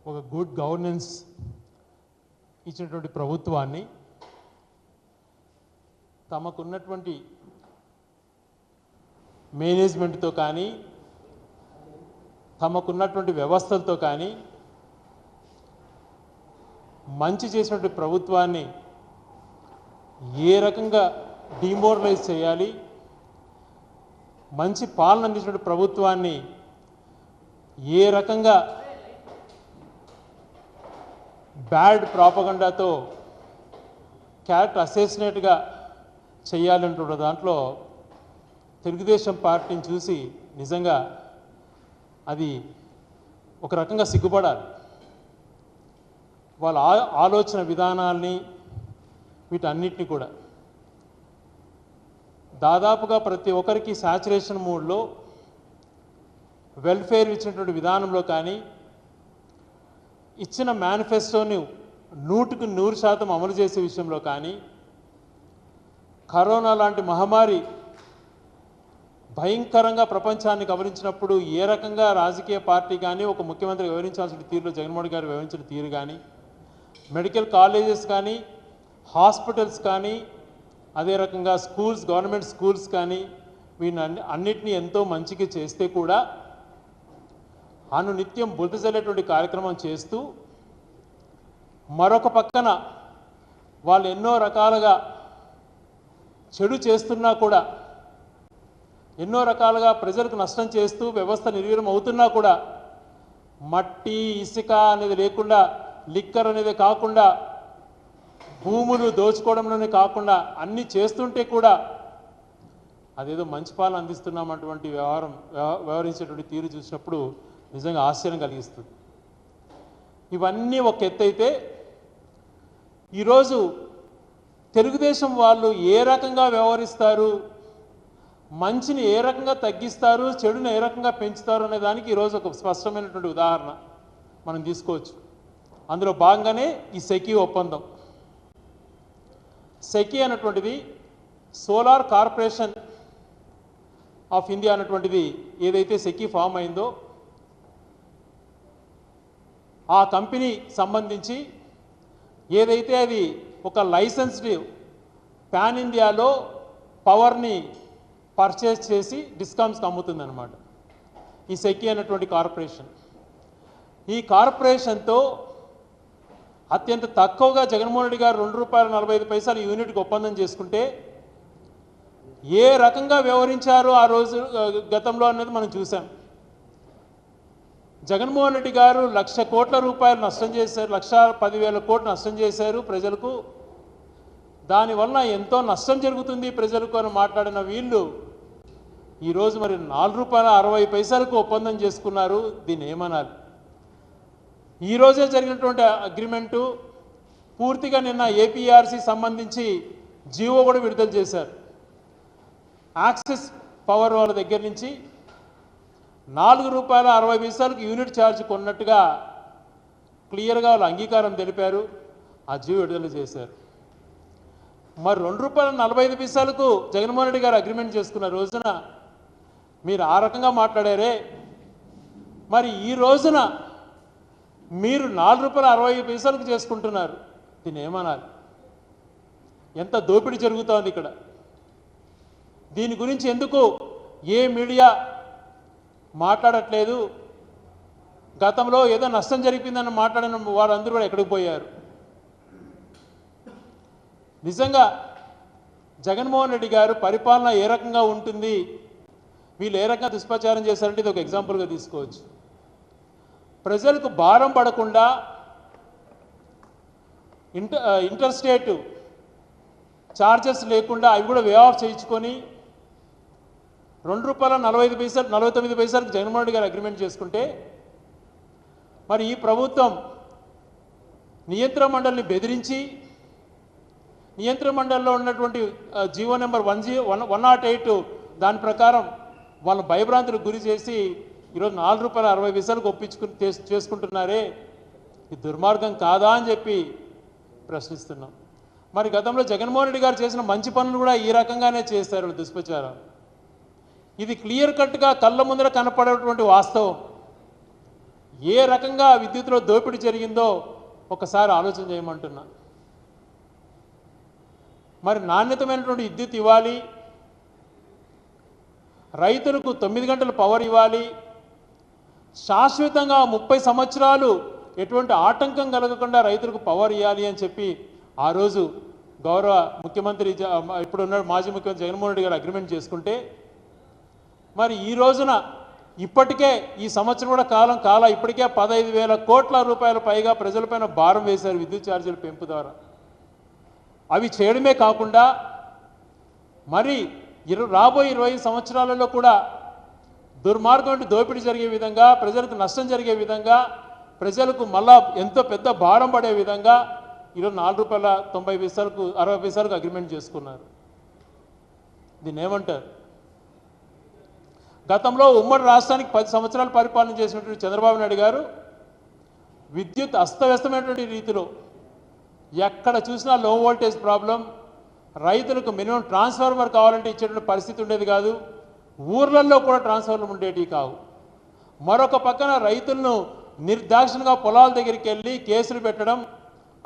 ఒక good governance ఇచ్చినటువంటి ప్రభుత్వాన్ని తమకున్నటువంటి మేనేజ్మెంట్తో కానీ తమకున్నటువంటి వ్యవస్థలతో కానీ మంచి చేసినటువంటి ప్రభుత్వాన్ని ఏ రకంగా డిమోరలైజ్ చేయాలి, మంచి పాలన అందించినటువంటి ప్రభుత్వాన్ని ఏ రకంగా బ్యాడ్ ప్రాపగండాతో క్యారెక్టర్ అసెసినేట్గా చేయాలంటున్న దాంట్లో తెలుగుదేశం పార్టీని చూసి నిజంగా అది ఒక రకంగా సిగ్గుపడాలి. వాళ్ళ ఆలోచన విధానాల్ని వీటన్నిటిని కూడా దాదాపుగా ప్రతి ఒక్కరికి సాచురేషన్ మూడ్లో వెల్ఫేర్ ఇచ్చినటువంటి విధానంలో కానీ ఇచ్చిన మేనిఫెస్టోని 100% అమలు చేసే విషయంలో కానీ కరోనా లాంటి మహమ్మారి భయంకరంగా ప్రపంచాన్ని గమనించినప్పుడు ఏ రకంగా రాజకీయ పార్టీ కానీ ఒక ముఖ్యమంత్రి వివరించాల్సిన తీరులో జగన్మోహన్ గారు వివరించిన తీరు కానీ, మెడికల్ కాలేజెస్ కానీ, హాస్పిటల్స్ కానీ, అదే రకంగా స్కూల్స్, గవర్నమెంట్ స్కూల్స్ కానీ వీటిని అన్నిటినీ ఎంతో మంచిగా చేస్తే కూడా అనునిత్యం బురద జల్లేటువంటి కార్యక్రమం చేస్తూ మరొక పక్కన వాళ్ళు ఎన్నో రకాలుగా చెడు చేస్తున్నా కూడా, ఎన్నో రకాలుగా ప్రజలకు నష్టం చేస్తూ వ్యవస్థ నిర్వీర్యం అవుతున్నా కూడా మట్టి ఇసుక అనేది లేకుండా, లిక్కర్ అనేది కాకుండా, భూములు దోచుకోవడంలోనే కాకుండా అన్నీ చేస్తుంటే కూడా అదేదో మంచి పాలన అందిస్తున్నామన్నటువంటి వ్యవహరించేటువంటి తీరు చూసినప్పుడు నిజంగా ఆశ్చర్యం కలిగిస్తుంది. ఇవన్నీ ఒక ఎత్తైతే ఈరోజు తెలుగుదేశం వాళ్ళు ఏ రకంగా వ్యవహరిస్తారు, మంచిని ఏ రకంగా తగ్గిస్తారు, చెడుని ఏ రకంగా పెంచుతారు అనే దానికి ఈరోజు ఒక స్పష్టమైనటువంటి ఉదాహరణ మనం తీసుకోవచ్చు. అందులో భాగంగానే ఈ సెకీ ఒప్పందం. సెకీ అన్నటువంటిది సోలార్ కార్పొరేషన్ ఆఫ్ ఇండియా అన్నటువంటిది ఏదైతే సెకీ ఫామ్ అయిందో ఆ కంపెనీ సంబంధించి ఏదైతే అది ఒక లైసెన్స్డ్ పాన్ ఇండియాలో పవర్ని పర్చేస్ చేసి డిస్కామ్స్కి అమ్ముతుందన్నమాట ఈ సెకీ అన్నటువంటి కార్పొరేషన్. ఈ కార్పొరేషన్తో అత్యంత తక్కువగా జగన్మోహన్ రెడ్డి గారు ₹2.45 యూనిట్కి ఒప్పందం చేసుకుంటే ఏ రకంగా వ్యవహరించారో ఆ రోజు గతంలో అన్నది మనం చూసాం. జగన్మోహన్ రెడ్డి గారు ₹1,00,000 కోట్ల నష్టం చేశారు, 1,10,000 కోట్లు నష్టం చేశారు ప్రజలకు. దానివల్ల ఎంతో నష్టం జరుగుతుంది ప్రజలకు అని మాట్లాడిన వీళ్ళు ఈరోజు మరి ₹4.60 ఒప్పందం చేసుకున్నారు. దీన్ని ఏమనాలి? ఈరోజే జరిగినటువంటి అగ్రిమెంటు పూర్తిగా నిన్న ఏపీఆర్సీ సంబంధించి జీవో కూడా విడుదల చేశారు. యాక్సెస్ పవర్ వాళ్ళ దగ్గర నుంచి ₹4.60 యూనిట్ ఛార్జ్ కొన్నట్టుగా క్లియర్గా వాళ్ళు అంగీకారం తెలిపారు. ఆ జీవో విడుదల చేశారు. మరి ₹2.45 జగన్మోహన్ రెడ్డి గారు అగ్రిమెంట్ చేసుకున్న రోజున మీరు ఆ రకంగా మాట్లాడారే, మరి ఈ రోజున మీరు ₹4.60 చేసుకుంటున్నారు. దీన్ని ఏమనాలి? ఎంత దోపిడీ జరుగుతోంది ఇక్కడ? దీని గురించి ఎందుకు ఏ మీడియా మాట్లాడట్లేదు? గతంలో ఏదో నష్టం జరిగిందని మాట్లాడిన వారందరూ కూడా ఎక్కడికి పోయారు? నిజంగా జగన్మోహన్ రెడ్డి గారు పరిపాలన ఏ రకంగా ఉంటుంది, వీళ్ళు ఏ రకంగా దుష్ప్రచారం చేశారంటే ఇది ఒక ఎగ్జాంపుల్గా తీసుకోవచ్చు. ప్రజలకు భారం పడకుండా ఇంటర్ స్టేట్ ఛార్జెస్ లేకుండా అవి కూడా వే ఆఫ్ చేయించుకొని ₹2.49 జగన్మోహన్ రెడ్డి గారు అగ్రిమెంట్ చేసుకుంటే మరి ఈ ప్రభుత్వం నియంత్రణ మండలిని బెదిరించి నియంత్రణ మండలిలో ఉన్నటువంటి జీవో నెంబర్ 108 దాని ప్రకారం వాళ్ళ భయభ్రాంతులకు గురి చేసి ఈరోజు ₹4.60 చేసుకుంటున్నారే, ఇది దుర్మార్గం కాదా అని చెప్పి ప్రశ్నిస్తున్నాం. మరి గతంలో జగన్మోహన్ రెడ్డి గారు చేసిన మంచి పనులు కూడా ఈ రకంగానే చేశారు దుష్ప్రచారం. ఇది క్లియర్ కట్గా కళ్ళ ముందర కనపడేటువంటి వాస్తవం. ఏ రకంగా విద్యుత్తులో దోపిడీ జరిగిందో ఒకసారి ఆలోచన చేయమంటున్నా. మరి నాణ్యతమైనటువంటి విద్యుత్ ఇవ్వాలి, రైతులకు 9 గంటల పవర్ ఇవ్వాలి, శాశ్వతంగా 30 సంవత్సరాలు ఎటువంటి ఆటంకం కలగకుండా రైతులకు పవర్ ఇవ్వాలి అని చెప్పి ఆ రోజు గౌరవ ముఖ్యమంత్రి ఇప్పుడున్న మాజీ ముఖ్యమంత్రి జగన్మోహన్ రెడ్డి గారు అగ్రిమెంట్ చేసుకుంటే, మరి ఈ రోజున ఇప్పటికే ఈ సంవత్సరం కూడా ఇప్పటికే 15,000 కోట్ల రూపాయల పైగా ప్రజలపైన భారం వేశారు విద్యుత్ ఛార్జీల పెంపు ద్వారా. అవి చేయడమే కాకుండా మరి రాబోయే 20 సంవత్సరాలలో కూడా దుర్మార్గం దోపిడీ జరిగే విధంగా, ప్రజలకు నష్టం జరిగే విధంగా, ప్రజలకు మళ్ళా ఎంతో పెద్ద భారం పడే విధంగా ఈరోజు ₹4.90 60 అగ్రిమెంట్ చేసుకున్నారు. దీన్ని ఏమంటారు? గతంలో ఉమ్మడి రాష్ట్రానికి 10 సంవత్సరాలు పరిపాలన చేసినటువంటి చంద్రబాబు నాయుడు గారు విద్యుత్ అస్తవ్యస్తమైనటువంటి రీతిలో ఎక్కడ చూసినా లో వోల్టేజ్ ప్రాబ్లం, రైతులకు మినిమం ట్రాన్స్ఫార్మర్ కావాలంటే ఇచ్చేటువంటి పరిస్థితి ఉండేది కాదు, ఊర్లలో కూడా ట్రాన్స్ఫార్మర్ ఉండేటివి కావు. మరొక పక్కన రైతులను నిర్దాక్షిణంగా పొలాల దగ్గరికి వెళ్ళి కేసులు పెట్టడం,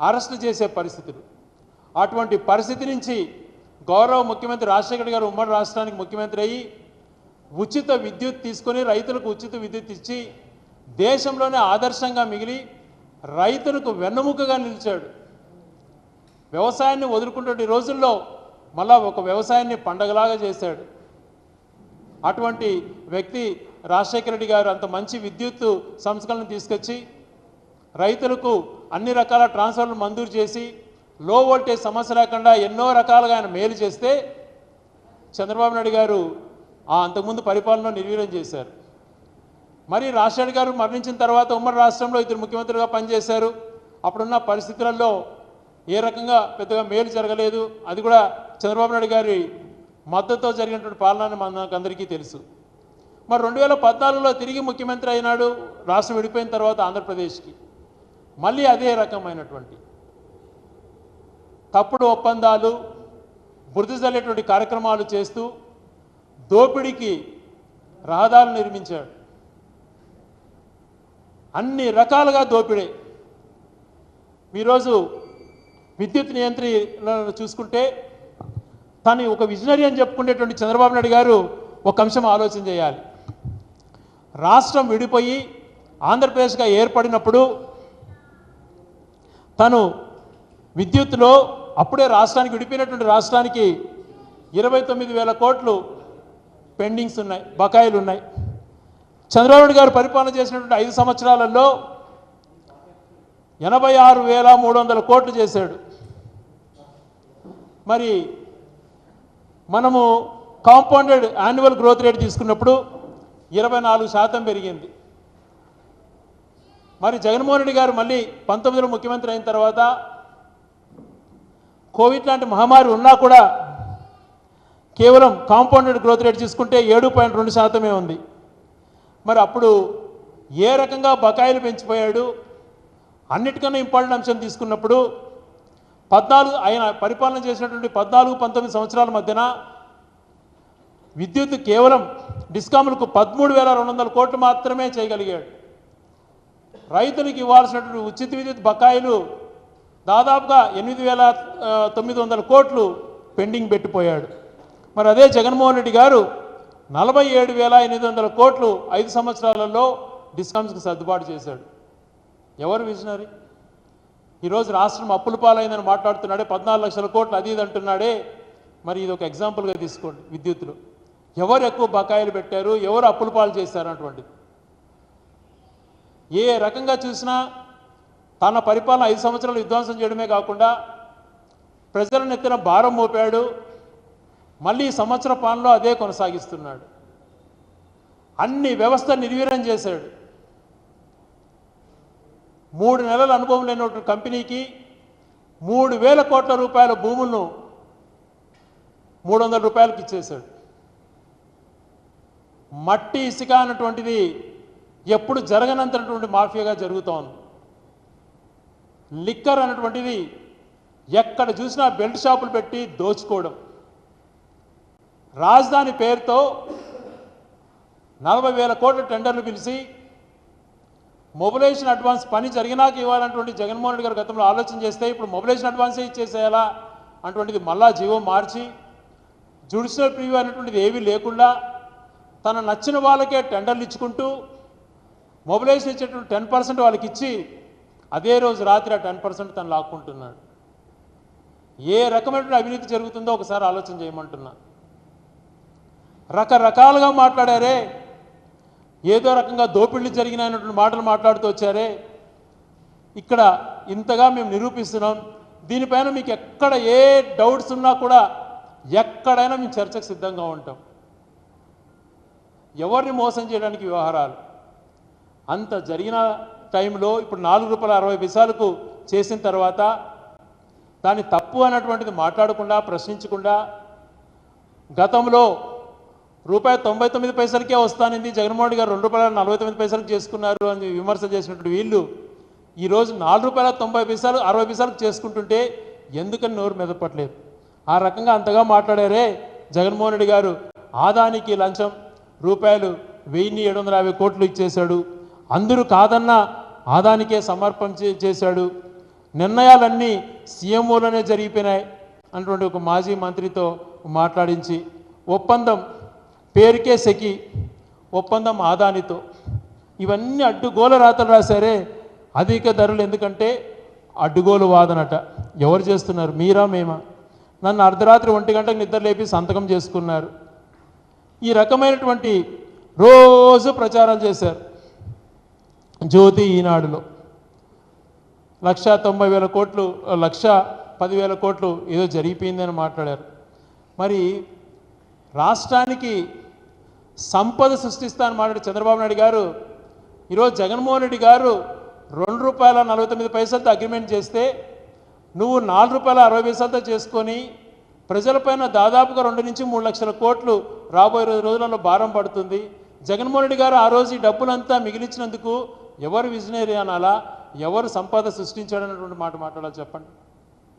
అరెస్టు చేసే పరిస్థితులు. అటువంటి పరిస్థితి నుంచి గౌరవ ముఖ్యమంత్రి రాజశేఖర గారు ఉమ్మడి రాష్ట్రానికి ముఖ్యమంత్రి అయ్యి ఉచిత విద్యుత్ తీసుకొని రైతులకు ఉచిత విద్యుత్ ఇచ్చి దేశంలోనే ఆదర్శంగా మిగిలి రైతులకు వెన్నెముకగా నిలిచాడు. వ్యవసాయాన్ని వదులుకుంటున్న రోజుల్లో మళ్ళా ఒక వ్యవసాయాన్ని పండగలాగా చేశాడు. అటువంటి వ్యక్తి రాజశేఖర రెడ్డి గారు అంత మంచి విద్యుత్ సంస్కరణను తీసుకొచ్చి రైతులకు అన్ని రకాల ట్రాన్స్ఫర్లు మంజూరు చేసి లో వోల్టేజ్ సమస్య లేకుండా ఎన్నో రకాలుగా ఆయన మేలు చేస్తే చంద్రబాబు నాయుడు గారు అంతకుముందు పరిపాలన నిర్వీర్యం చేశారు. మరి రాజశేఖర గారు మరణించిన తర్వాత ఉమ్మడి రాష్ట్రంలో 2 ముఖ్యమంత్రులుగా పనిచేశారు. అప్పుడున్న పరిస్థితులలో ఏ రకంగా పెద్దగా మేలు జరగలేదు. అది కూడా చంద్రబాబు నాయుడు గారి మద్దతుతో జరిగినటువంటి పాలన మనకు అందరికీ తెలుసు. మరి 2014లో తిరిగి ముఖ్యమంత్రి అయినాడు రాష్ట్రం విడిపోయిన తర్వాత ఆంధ్రప్రదేశ్కి. మళ్ళీ అదే రకమైనటువంటి తప్పుడు ఒప్పందాలు, బురద జల్లేటువంటి కార్యక్రమాలు చేస్తూ దోపిడీకి రహదారులు నిర్మించాడు. అన్ని రకాలుగా దోపిడే. ఈరోజు విద్యుత్ నియంత్రణ చూసుకుంటే తను ఒక విజనరీ అని చెప్పుకునేటువంటి చంద్రబాబు నాయుడు గారు ఒక అంశం ఆలోచన చేయాలి. రాష్ట్రం విడిపోయి ఆంధ్రప్రదేశ్గా ఏర్పడినప్పుడు తను విద్యుత్తులో అప్పుడే రాష్ట్రానికి విడిపోయినటువంటి రాష్ట్రానికి 29,000 కోట్లు పెండింగ్స్ ఉన్నాయి, బకాయిలు ఉన్నాయి. చంద్రబాబు నాయుడు గారు పరిపాలన చేసినటువంటి 5 సంవత్సరాలలో 86,300 కోట్లు చేశాడు. మరి మనము కాంపౌండెడ్ యాన్యువల్ గ్రోత్ రేట్ తీసుకున్నప్పుడు 24% పెరిగింది. మరి జగన్మోహన్ రెడ్డి గారు మళ్ళీ 19లో ముఖ్యమంత్రి అయిన తర్వాత కోవిడ్ లాంటి మహమ్మారి ఉన్నా కూడా కేవలం కాంపౌండెడ్ గ్రోత్ రేట్ తీసుకుంటే 7.2% ఉంది. మరి అప్పుడు ఏ రకంగా బకాయిలు పెంచిపోయాడు? అన్నిటికన్నా ఇంపార్టెంట్ అంశం తీసుకున్నప్పుడు ఆయన పరిపాలన చేసినటువంటి 14-19 సంవత్సరాల మధ్యన విద్యుత్ కేవలం డిస్కాములకు 13,200 కోట్లు మాత్రమే చేయగలిగాడు. రైతులకు ఇవ్వాల్సినటువంటి ఉచిత విద్యుత్ బకాయిలు దాదాపుగా 8,900 కోట్లు పెండింగ్ పెట్టిపోయాడు. మరి అదే జగన్మోహన్ రెడ్డి గారు 47,800 కోట్లు 5 సంవత్సరాలలో డిస్కామ్స్కి సర్దుబాటు చేశాడు. ఎవరు విజనరీ? ఈరోజు రాష్ట్రం అప్పుల పాలైందని మాట్లాడుతున్నాడే, 14 లక్షల కోట్లు అది ఇది అంటున్నాడే. మరి ఇది ఒక ఎగ్జాంపుల్గా తీసుకోండి. విద్యుత్తులో ఎవరు ఎక్కువ బకాయిలు పెట్టారు, ఎవరు అప్పుల పాలు చేశారు అటువంటిది. ఏ రకంగా చూసినా తన పరిపాలన 5 సంవత్సరాలు విధ్వంసం చేయడమే కాకుండా ప్రజలను ఎత్తిన భారం మోపాడు. మళ్ళీ సంవత్సర పాలనలో అదే కొనసాగిస్తున్నాడు. అన్ని వ్యవస్థ నిర్వీర్యం చేశాడు. 3 నెలల అనుభవం లేనటువంటి కంపెనీకి 3,000 కోట్ల రూపాయల భూములను 300 రూపాయలకి ఇచ్చేశాడు. మట్టి ఇసుక అన్నటువంటిది ఎప్పుడు జరగనంతటువంటి మాఫియాగా జరుగుతోంది. లిక్కర్ అన్నటువంటిది ఎక్కడ చూసినా బెల్ట్ షాపులు పెట్టి దోచుకోవడం. రాజధాని పేరుతో 40,000 కోట్ల టెండర్లు పిలిచి మొబిలైజేషన్ అడ్వాన్స్ పని జరిగినాక ఇవ్వాలన్నటువంటి జగన్మోహన్ రెడ్డి గారు గతంలో ఆలోచన చేస్తే ఇప్పుడు మొబిలైజేషన్ అడ్వాన్సే ఇచ్చేసేయాలా అటువంటిది మళ్ళా జీవో మార్చి జ్యుడిషియల్ ప్రివ్యూ అనేటువంటిది ఏమీ లేకుండా తన నచ్చిన వాళ్ళకే టెండర్లు ఇచ్చుకుంటూ మొబిలైజేషన్ ఇచ్చేటువంటి 10% వాళ్ళకి ఇచ్చి అదే రోజు రాత్రి ఆ 10% తను లాక్కుంటున్నాడు. ఏ రకమైనటువంటి అవినీతి జరుగుతుందో ఒకసారి ఆలోచన చేయమంటున్నా. రకరకాలుగా మాట్లాడారే, ఏదో రకంగా దోపిళ్ళు జరిగినటువంటి మాటలు మాట్లాడుతూ వచ్చారే. ఇక్కడ ఇంతగా మేము నిరూపిస్తున్నాం. దీనిపైన మీకు ఎక్కడ ఏ డౌట్స్ ఉన్నా కూడా ఎక్కడైనా మేము చర్చకు సిద్ధంగా ఉంటాం. ఎవరిని మోసం చేయడానికి వ్యవహారాలు అంత జరిగిన టైంలో ఇప్పుడు ₹4.60 చేసిన తర్వాత దాన్ని తప్పు అన్నటువంటిది మాట్లాడకుండా ప్రశ్నించకుండా గతంలో ₹99 వస్తానింది జగన్మోహన్ గారు ₹2.49 చేసుకున్నారు అని విమర్శ చేసినటువంటి వీళ్ళు ఈరోజు ₹4.90 చేసుకుంటుంటే ఎందుకని నోరు మెదపట్లేదు. ఆ రకంగా అంతగా మాట్లాడారే జగన్మోహన్ రెడ్డి గారు. ఆదానికి లంచం ₹1,750 ఇచ్చేశాడు. అందరూ కాదన్న ఆదానికే సమర్పణ చేశాడు. నిర్ణయాలన్నీ సీఎంఓలోనే జరిగిపోయినాయి అన్నటువంటి ఒక మాజీ మంత్రితో మాట్లాడించి ఒప్పందం పేరుకే సెకి ఒప్పందం ఆదానితో ఇవన్నీ అడ్డుగోల రాతలు రాశారే. అధిక ధరలు ఎందుకంటే అడ్డుగోలు వాదనట. ఎవరు చేస్తున్నారు, మీరా మేమా? నన్ను అర్ధరాత్రి 1 గంటకు నిద్ర లేపి సంతకం చేసుకున్నారు. ఈ రకమైనటువంటి రోజు ప్రచారాలు చేశారు. జ్యోతి ఈనాడులో ₹1,90,000 ₹1,10,000 ఏదో జరిగిపోయిందని మాట్లాడారు. మరి రాష్ట్రానికి సంపద సృష్టిస్తానని మాట్లాడి చంద్రబాబు నాయుడు గారు ఈరోజు జగన్మోహన్ రెడ్డి గారు ₹2.49 అగ్రిమెంట్ చేస్తే నువ్వు ₹4.60 చేసుకొని ప్రజలపైన దాదాపుగా 2 నుంచి 3 లక్షల కోట్లు రాబోయే రోజులలో భారం పడుతుంది. జగన్మోహన్ రెడ్డి గారు ఆ రోజు ఈ డబ్బులంతా మిగిలించినందుకు ఎవరు విజనరీ అనాలా, ఎవరు సంపద సృష్టించాడన్నటువంటి మాట మాట్లాడాలి చెప్పండి.